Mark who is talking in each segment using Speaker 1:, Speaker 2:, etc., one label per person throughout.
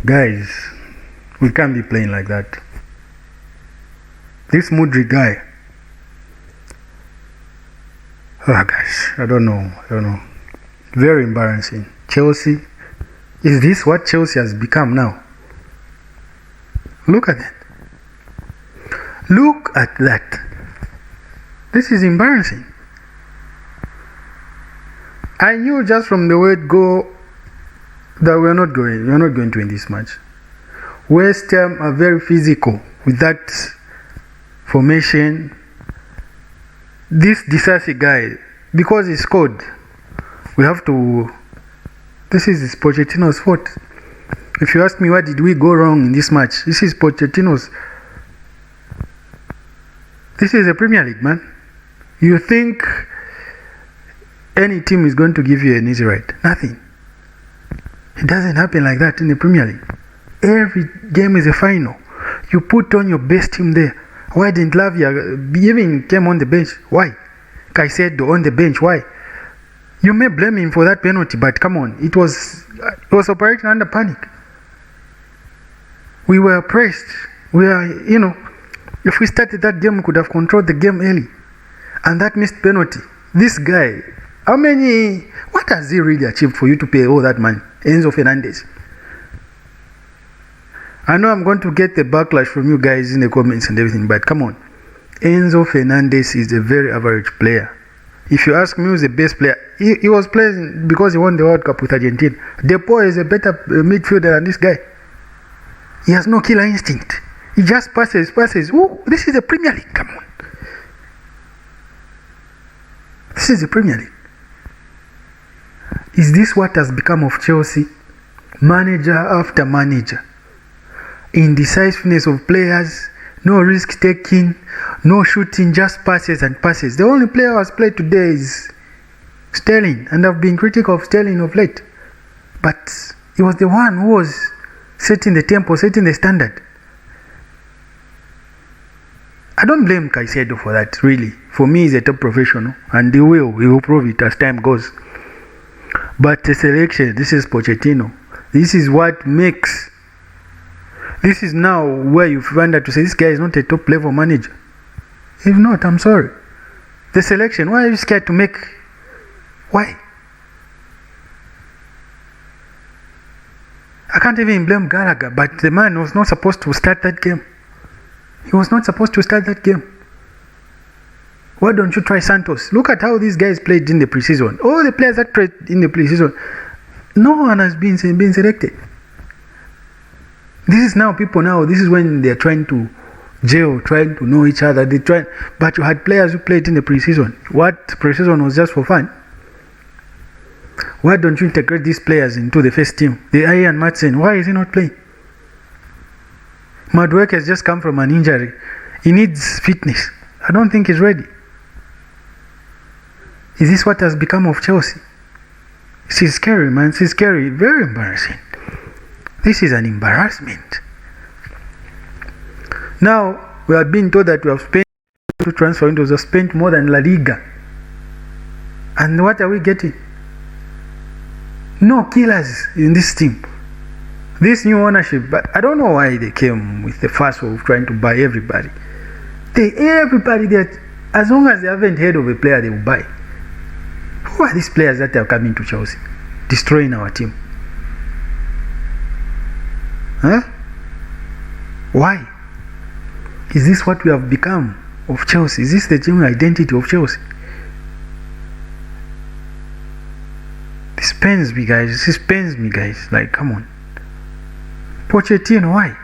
Speaker 1: Guys, we can't be playing like that. This Mudryk guy. Oh gosh, I don't know. Very embarrassing. Chelsea. Is this what Chelsea has become now? Look at that. Look at that. This is embarrassing. I knew just from the word go that we're not going to win this match. West Ham are very physical with that formation. This Disasi guy, because he scored, we have to. This is Pochettino's fault. If you ask me, what did we go wrong in this match? This is Pochettino's. This is a Premier League, man. You think any team is going to give you an easy ride? Nothing. It doesn't happen like that in the Premier League. Every game is a final. You put on your best team there. Why didn't Lavia even came on the bench? Why? Caicedo on the bench. Why? You may blame him for that penalty, but come on, it was operating under panic. We were pressed. If we started that game, we could have controlled the game early. And that missed penalty. This guy, what has he really achieved for you to pay all that money? Enzo Fernandez. I know I'm going to get the backlash from you guys in the comments and everything, but come on. Enzo Fernandez is a very average player. If you ask me who's the best player, he was playing because he won the World Cup with Argentina. Depay is a better midfielder than this guy. He has no killer instinct. He just passes. Ooh, this is the Premier League. Come on. This is the Premier League. Is this what has become of Chelsea? Manager after manager. Indecisiveness of players, no risk taking, no shooting, just passes and passes. The only player who has played today is Sterling, and I've been critical of Sterling of late. But he was the one who was setting the tempo, setting the standard. I don't blame Caicedo for that, really. For me, he's a top professional, and he will prove it as time goes. But the selection, this is Pochettino. This is what makes. This is now where you find out to say this guy is not a top level manager. If not, I'm sorry. The selection, why are you scared to make? Why? I can't even blame Gallagher, but the man was not supposed to start that game. He was not supposed to start that game. Why don't you try Santos? Look at how these guys played in the preseason. All the players that played in the preseason, no one has been selected. This is this is when they're trying to gel, trying to know each other. But you had players who played in the preseason. What preseason was just for fun? Why don't you integrate these players into the first team? The Ian Madsen, why is he not playing? Madueke has just come from an injury. He needs fitness. I don't think he's ready. Is this what has become of Chelsea? This is scary, man. This is scary. Very embarrassing. This is an embarrassment. Now, we have been told that we have spent to transfer windows, we have spent more than La Liga. And what are we getting? No killers in this team. This new ownership, but I don't know why they came with the fuss of trying to buy everybody. Everybody that, as long as they haven't heard of a player, they will buy. Who are these players that are coming to Chelsea, destroying our team? Huh? Why? Is this what we have become of Chelsea? Is this the genuine identity of Chelsea? This pains me, guys. Like, come on. Pochettino, why?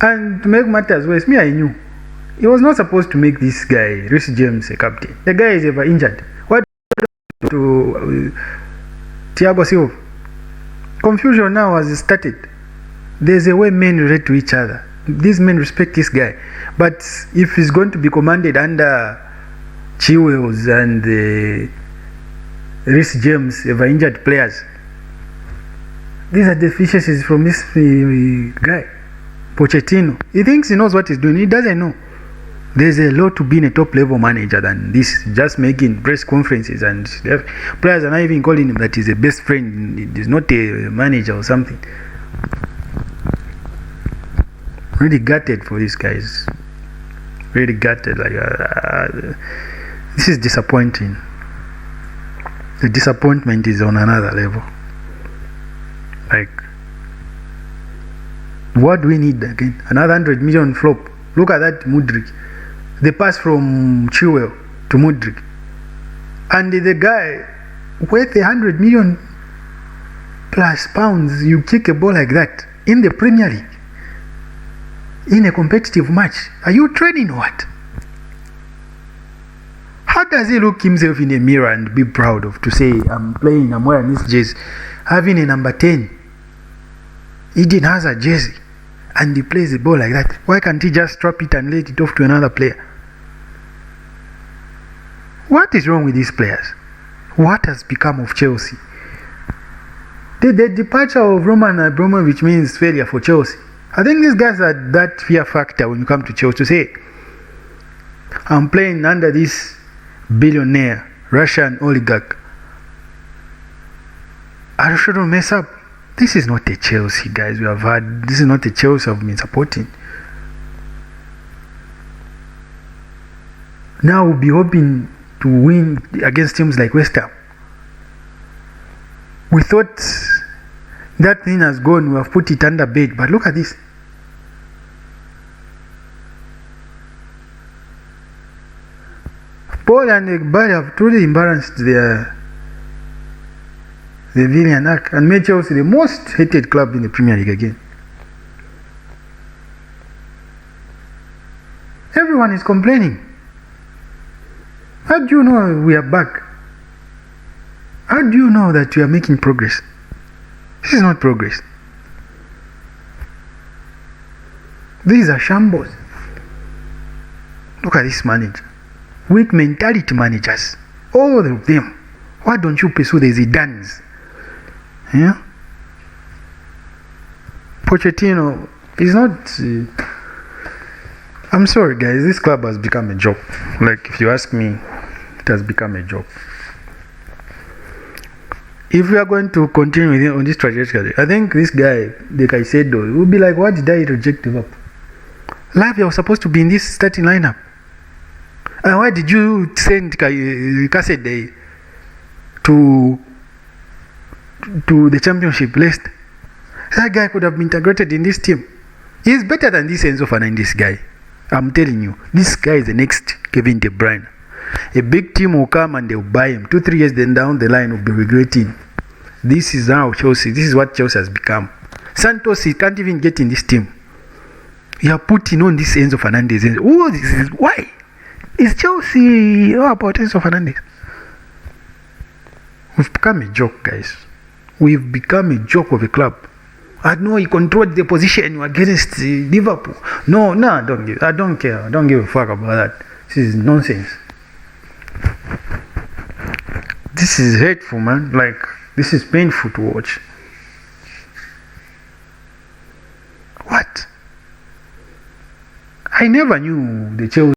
Speaker 1: And to make matters worse, I knew. He was not supposed to make this guy, Reece James, a captain. The guy is ever injured. What to Thiago Silva? Confusion now has started. There's a way men relate to each other. These men respect this guy. But if he's going to be commanded under Chilwell's and Reece James, ever injured players, these are deficiencies from this guy, Pochettino. He thinks he knows what he's doing. He doesn't know. There's a lot to being a top level manager than this, just making press conferences, and players are not even calling him that he's a best friend. He's not a manager or something. Really gutted for these guys. Really gutted. This is disappointing. The disappointment is on another level. What do we need again? Another 100 million flop. Look at that Mudryk. The pass from Chilwell to Mudryk. And the guy worth 100 million plus pounds, you kick a ball like that in the Premier League, in a competitive match. Are you training or what? How does he look himself in a mirror and be proud of to say, I'm wearing this jersey, having a number 10? Eden Hazard jersey, and he plays the ball like that. Why can't he just drop it and let it off to another player? What is wrong with these players? What has become of Chelsea? The departure of Roman Abramovich means failure for Chelsea. I think these guys are that fear factor when you come to Chelsea to say, I'm playing under this billionaire, Russian oligarch. I shouldn't mess up. This is not a Chelsea, guys. This is not a Chelsea I've been supporting. Now we'll be hoping to win against teams like West Ham. We thought that thing has gone, we have put it under bed, but look at this. Paul and Ekbali have truly embarrassed the Villian Arc and made Chelsea the most hated club in the Premier League again. Everyone is complaining. How do you know we are back? How do you know that we are making progress? This is not progress. These are shambles. Look at this manager. Weak mentality managers. All of them. Why don't you pursue the Zidanes? Yeah? Pochettino is not... I'm sorry, guys. This club has become a joke. If you ask me, it has become a joke. If we are going to continue on this trajectory, I think this guy, the Caicedo, will be like, why did I reject Liverpool? Lavia was supposed to be in this starting lineup. And why did you send Caicedo to the championship list? That guy could have been integrated in this team. He's better than this Enzo Fernandez guy. I'm telling you, this guy is the next Kevin De Bruyne. A big team will come and they'll buy him. 2-3 years then down the line will be regretting. This is how Chelsea, this is what Chelsea has become. Santos, he can't even get in this team. You are putting on this Enzo Fernandez. Oh, this is why? Is Chelsea about Enzo Fernandez? We've become a joke, guys. We've become a joke of a club. I know he controlled the position against Liverpool. No, I don't care. I don't give a fuck about that. This is nonsense. This is hateful, man. This is painful to watch. What? I never knew the Chelsea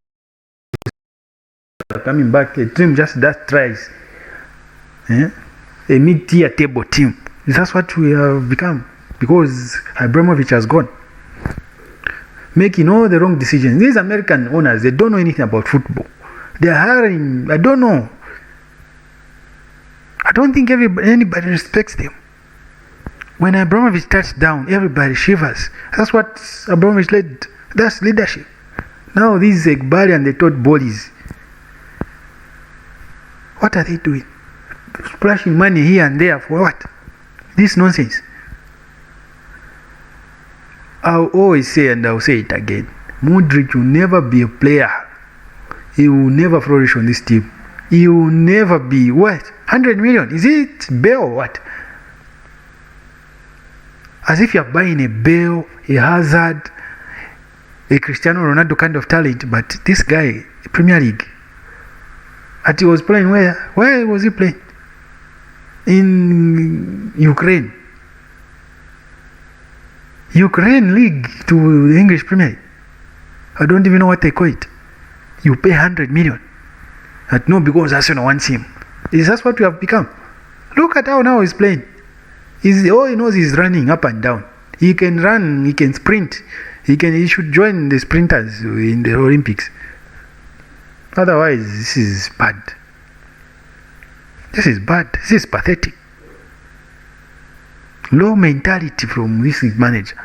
Speaker 1: coming back. A team just that tries. A mid-tier table team. That's what we have become. Because Abramovich has gone. Making all the wrong decisions. These American owners, they don't know anything about football. They're hiring, I don't know. I don't think anybody respects them. When Abramovich touched down, everybody shivers. That's what Abramovich led. That's leadership. Now these Ekbali and the Todd Bowleys, what are they doing? Splashing money here and there for what? This nonsense. I'll always say, and I'll say it again, Mudryk will never be a player. He will never flourish on this team. He will never be, what? 100 million? Is it Bale or what? As if you're buying a Bale, a Hazard, a Cristiano Ronaldo kind of talent, but this guy, Premier League, and he was playing where? Where was he playing? In Ukraine. Ukraine League to the English Premier League. I don't even know what they call it. You pay 100 million. But no, because Arsenal wants him. Is that what we have become? Look at how now he's playing. All he knows is running up and down. He can run, he can sprint. He should join the sprinters in the Olympics. Otherwise, this is bad. This is bad. This is pathetic. Low mentality from this manager.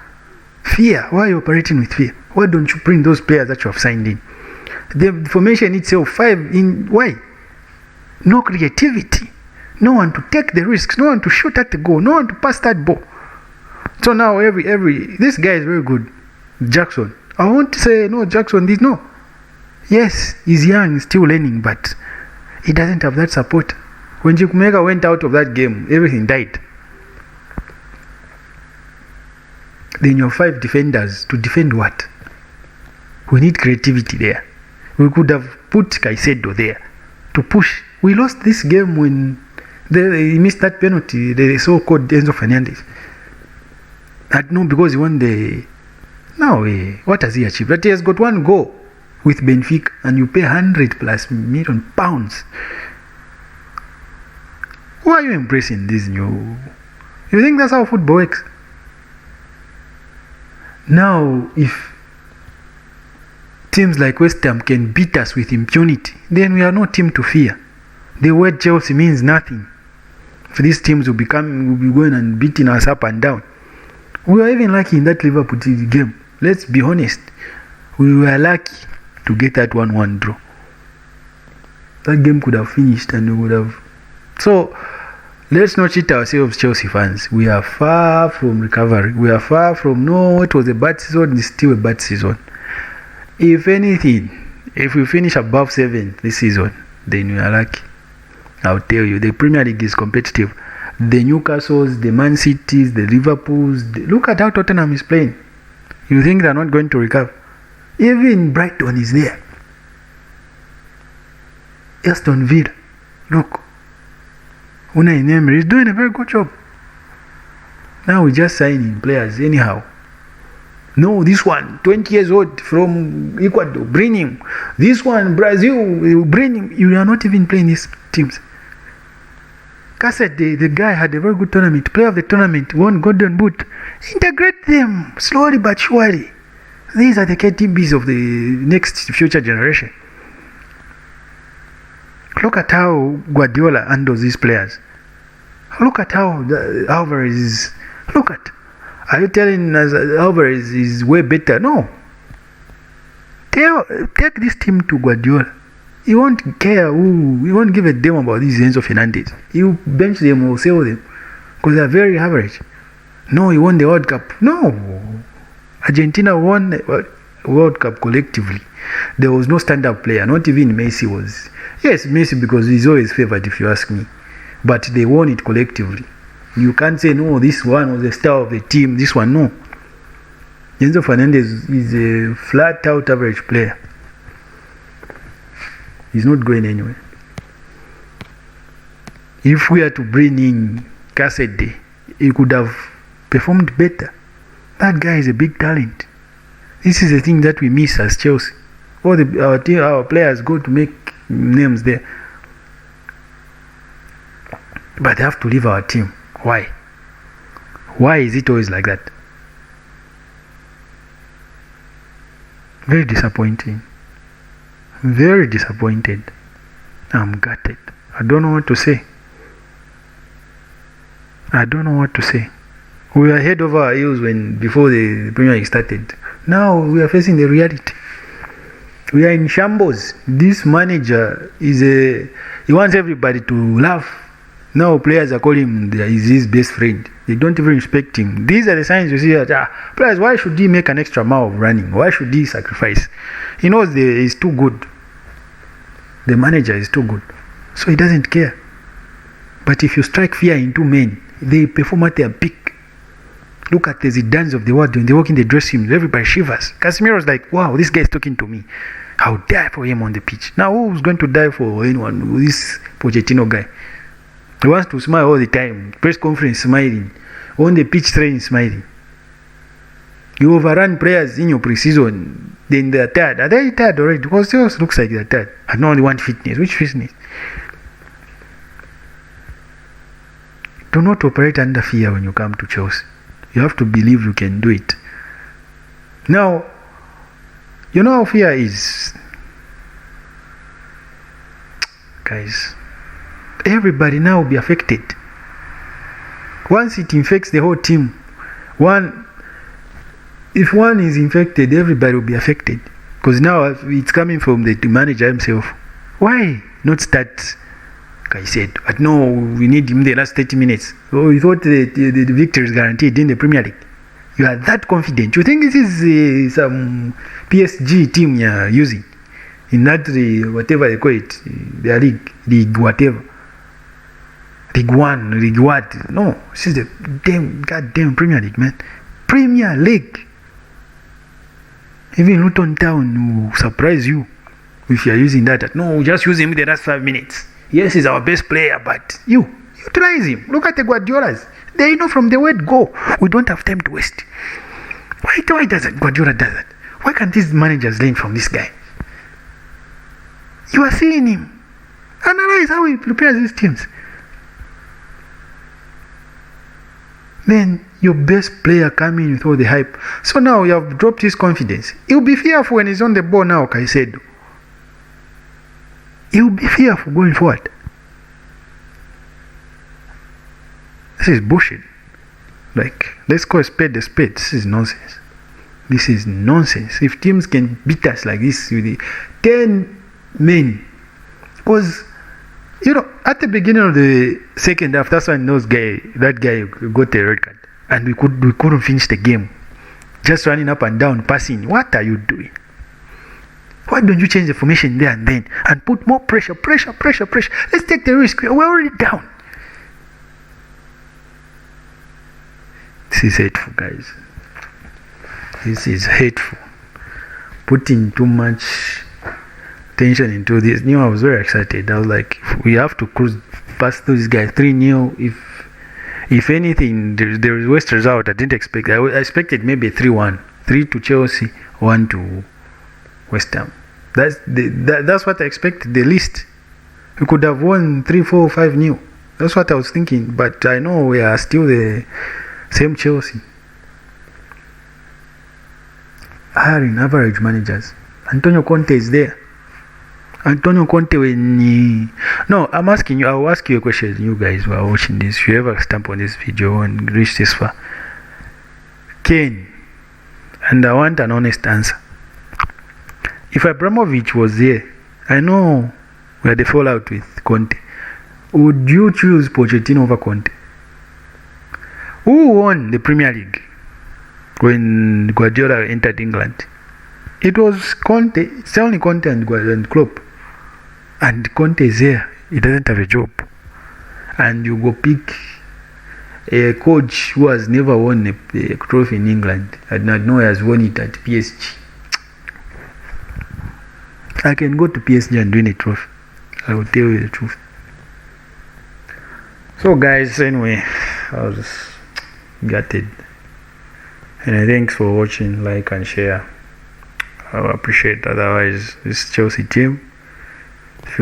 Speaker 1: Fear. Why are you operating with fear? Why don't you bring those players that you have signed in? The formation itself, 5 in. Why? No creativity. No one to take the risks. No one to shoot at the goal. No one to pass that ball. So now this guy is very good. Jackson. I won't say no, Jackson did no. Yes, he's young, he's still learning, but he doesn't have that support. When Chukwuemeka went out of that game, everything died. Then your 5 defenders to defend what? We need creativity there. We could have put Caicedo there to push. We lost this game when he missed that penalty, the so-called Enzo Fernandez. No, because he won the... No way. What has he achieved? But he has got 1 goal with Benfica, and you pay 100+ million pounds. Why are you embracing this new... You think that's how football works? Now, if teams like West Ham can beat us with impunity, then we are no team to fear. The word Chelsea means nothing. For these teams will be going and beating us up and down. We were even lucky in that Liverpool game. Let's be honest. We were lucky to get that 1-1 draw. That game could have finished and we would have... So, let's not cheat ourselves, Chelsea fans. We are far from recovery. We are far from... No, it was a bad season. It's still a bad season. If anything, if we finish above 7th this season, then we are lucky. I'll tell you, the Premier League is competitive. The Newcastles, the Man Cities, the Liverpools... Look at how Tottenham is playing. You think they're not going to recover? Even Brighton is there. Aston Villa. Look. Unai Emery is doing a very good job. Now we just signing players anyhow. No, this one, 20 years old from Ecuador, bring him. This one, Brazil, bring him. You are not even playing these teams. Cassette, the guy had a very good tournament. Player of the tournament, won Golden Boot. Integrate them slowly but surely. These are the KTBs of the next future generation. Look at how Guardiola handles these players. Look at how Alvarez is. Look at. Are you telling us Alvarez is way better? No. Take this team to Guardiola. He won't care he won't give a damn about these Enzo Fernandez. He'll bench them or sell them because they're very average. No, he won the World Cup. No. Argentina won the World Cup collectively. There was no stand-up player. Not even Messi was. Yes, Messi because he's always favored if you ask me. But they won it collectively. You can't say, no, this one was the star of the team. This one, no. Enzo Fernandez is a flat-out average player. He's not going anywhere. If we are to bring in Cassette, he could have performed better. That guy is a big talent. This is the thing that we miss as Chelsea. Our players go to make names there. But they have to leave our team. Why? Why is it always like that? Very disappointing. Very disappointed. I'm gutted. I don't know what to say. We were head over our heels before the Premier League started. Now we are facing the reality. We are in shambles. This manager he wants everybody to laugh. Now players are calling him his best friend. They don't even respect him. These are the signs you see that players, why should he make an extra mile of running? Why should he sacrifice? He knows he's too good. The manager is too good. So he doesn't care. But if you strike fear into men, they perform at their peak. Look at the Zidanes of the world. When they walk in the dressing room, everybody shivers. Casemiro's like, wow, this guy is talking to me. I'll die for him on the pitch. Now who's going to die for anyone? This Pochettino guy. He wants to smile all the time. Press conference smiling. On the pitch training smiling. You overrun players in your preseason. then they're tired. Are they tired already? Because it just looks like they're tired. And no, they want fitness. Which fitness? Do not operate under fear when you come to Chelsea. You have to believe you can do it. Now, you know how fear is. Guys, everybody now will be affected. Once it infects the whole team, if one is infected, everybody will be affected. Because now it's coming from the manager himself. Why not start? Like I said, but no, we need him the last 30 minutes. Oh, you thought the victory is guaranteed in the Premier League. You are that confident. You think this is some PSG team you're using in that whatever they call it, their league whatever, League One, League what? No, this is the goddamn Premier League, man. Premier League. Even Luton Town will surprise you if you are using that. No, just use him the last 5 minutes. Yes, he's our best player, but you utilize him. Look at the Guardiolas. They know from the word go. We don't have time to waste. Why doesn't Guardiola do that? Why can't these managers learn from this guy? You are seeing him. Analyze how he prepares these teams. Then your best player coming with all the hype. So now you have dropped his confidence. He'll be fearful when he's on the ball now, Caicedo. He'll be fearful going forward. This is bullshit. Like, let's call a spade a spade. This is nonsense. This is nonsense. If teams can beat us like this with the 10 men, because at the beginning of the second half, that's when that guy got a red card, and we couldn't finish the game. Just running up and down, passing. What are you doing? Why don't you change the formation there and then and put more pressure? Let's take the risk. We're already down. This is hateful, guys. This is hateful. Putting too much tension into this. I was very excited. I was like, we have to cruise past those guys 3-0. If anything, there is worst result. I didn't expect. I expected maybe 3-1, 3 to Chelsea, 1 to West Ham. That's what I expected. The least we could have won 3-4, 5-0. That's what I was thinking. But I know we are still the same Chelsea. Hiring average managers. Antonio Conte is there. Antonio Conte no, I'm asking you. I'll ask you a question. You guys who are watching this, if you ever stamp on this video and reach this far, Kane, and I want an honest answer. If Abramovich was there, I know we had a fallout with Conte. Would you choose Pochettino over Conte? Who won the Premier League when Guardiola entered England? It was Conte. It's only Conte and Klopp. And Conte is here. He doesn't have a job. And you go pick a coach who has never won a trophy in England. And not know he has won it at PSG. I can go to PSG and win a trophy. I will tell you the truth. So guys, anyway, I was gutted. And thanks for watching. Like and share. I appreciate. Otherwise, this Chelsea team